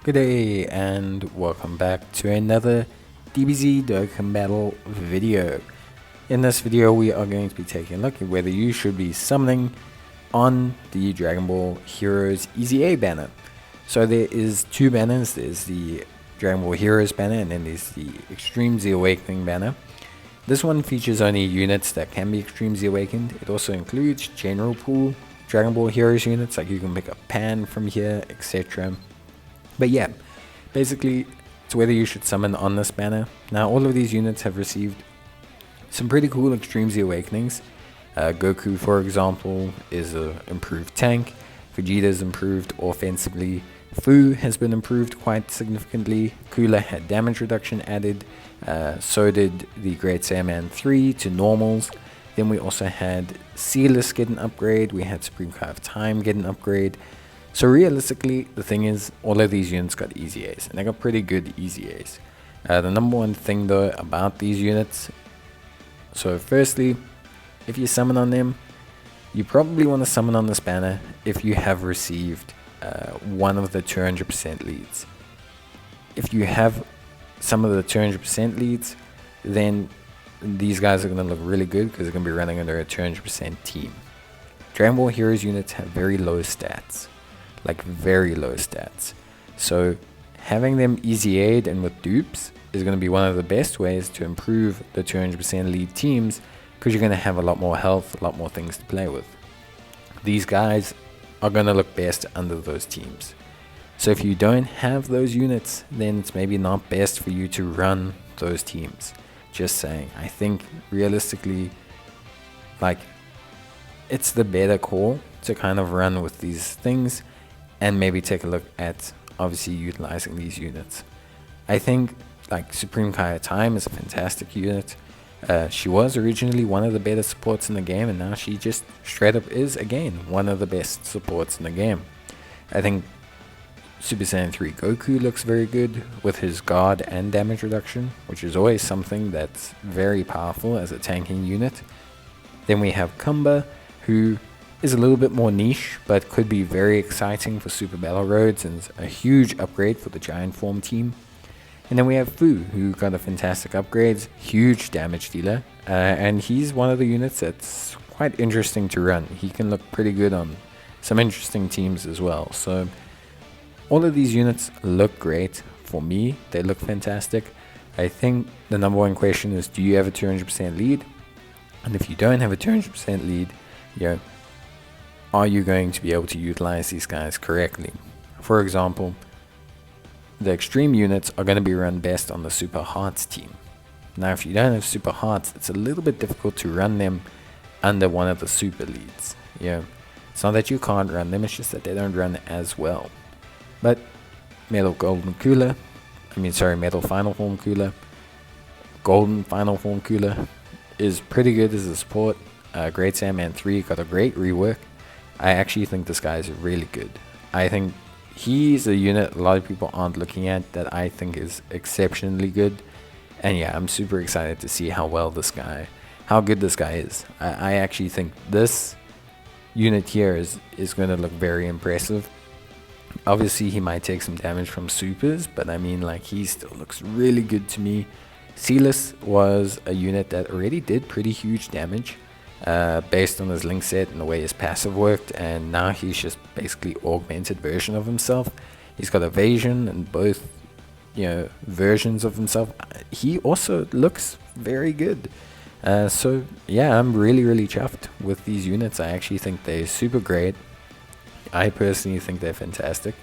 Good day and welcome back to another DBZ Dokkan battle video. In this video we are going to be taking a look at whether you should be summoning on the Dragon Ball Heroes EZA banner. So there is two banners, there's the Dragon Ball Heroes banner and then there's the Extreme Z Awakening banner. This one features only units that can be Extreme Z Awakened. It also includes general pool Dragon Ball Heroes units, like you can pick up Pan from here, etc. But yeah, basically it's whether you should summon on this banner. Now all of these units have received some pretty cool Extreme Z Awakenings. Goku, for example, is an improved tank. Vegeta is improved offensively. Fu has been improved quite significantly. Cooler had damage reduction added. So did the Great Saiyaman 3 to normals. Then we also had Sealas get an upgrade. We had Supreme Kai of Time get an upgrade. So realistically, the thing is, all of these units got EZAs, and they got pretty good EZAs. The number one thing though about these units, so firstly, if you summon on them, you probably want to summon on this banner if you have received one of the 200% leads. If you have some of the 200% leads, then these guys are going to look really good because they're going to be running under a 200% team. Dragon Ball Heroes units have very low stats. Like very low stats. So having them EZA'd and with dupes is going to be one of the best ways to improve the 200% lead teams, because you're going to have a lot more health, a lot more things to play with. These guys are going to look best under those teams. So if you don't have those units, then it's maybe not best for you to run those teams. Just saying. I think realistically, like, it's the better call to kind of run with these things and maybe take a look at obviously utilizing these units. I think like Supreme Kai of Time is a fantastic unit. She was originally one of the better supports in the game, and now she just straight up is again one of the best supports in the game. I think Super Saiyan 3 Goku looks very good with his guard and damage reduction, which is always something that's very powerful as a tanking unit. Then we have Cumber, who is a little bit more niche, but could be very exciting for Super Battle Roads and a huge upgrade for the Giant Form team. And then we have Fu, who got a fantastic upgrades, huge damage dealer, and he's one of the units that's quite interesting to run. He can look pretty good on some interesting teams as well. So all of these units look great. For me, they look fantastic. I think the number one question is, do you have a 200% lead? And if you don't have a 200% lead, are you going to be able to utilize these guys correctly? For example, the extreme units are going to be run best on the Super Hearts team. Now if you don't have Super Hearts, it's a little bit difficult to run them under one of the super leads. It's not that you can't run them, it's just that they don't run as well. But Metal Final Form Cooler, Golden Final Form Cooler is pretty good as a support. Great Saiyaman 3 got a great rework. I actually think this guy is really good. I think he's a unit a lot of people aren't looking at that I think is exceptionally good. And yeah, I'm super excited to see how good this guy is. I actually think this unit here is going to look very impressive. Obviously, he might take some damage from supers, but I mean, like, he still looks really good to me. Sealas was a unit that already did pretty huge damage. Based on his link set and the way his passive worked, and now he's just basically augmented version of himself. He's got evasion and both versions of himself. He also looks very good. So yeah, I'm really chuffed with these units. I actually think they're super great. I personally think they're fantastic,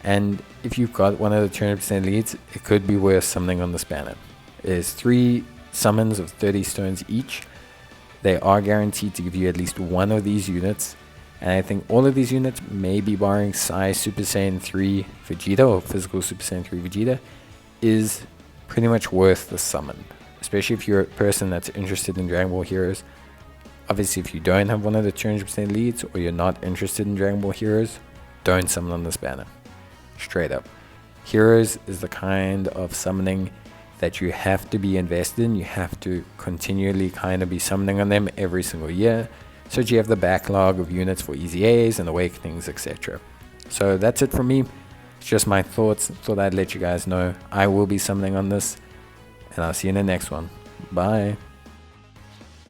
and if you've got one of the 200% leads, it could be worth summoning on this banner. There's 3 summons of 30 stones each. They are guaranteed to give you at least one of these units, and I think all of these units, maybe barring Sai Super Saiyan 3 Vegeta or Physical Super Saiyan 3 Vegeta, is pretty much worth the summon, especially if you're a person that's interested in Dragon Ball Heroes. Obviously, if you don't have one of the 200% leads or you're not interested in Dragon Ball Heroes, don't summon on this banner. Straight up. Heroes is the kind of summoning that you have to be invested in. You have to continually kind of be summoning on them every single year, so that you have the backlog of units for EZAs and awakenings, etc. So that's it from me. just my thoughts. Thought I'd let you guys know I will be summoning on this, and I'll see you in the next one. Bye.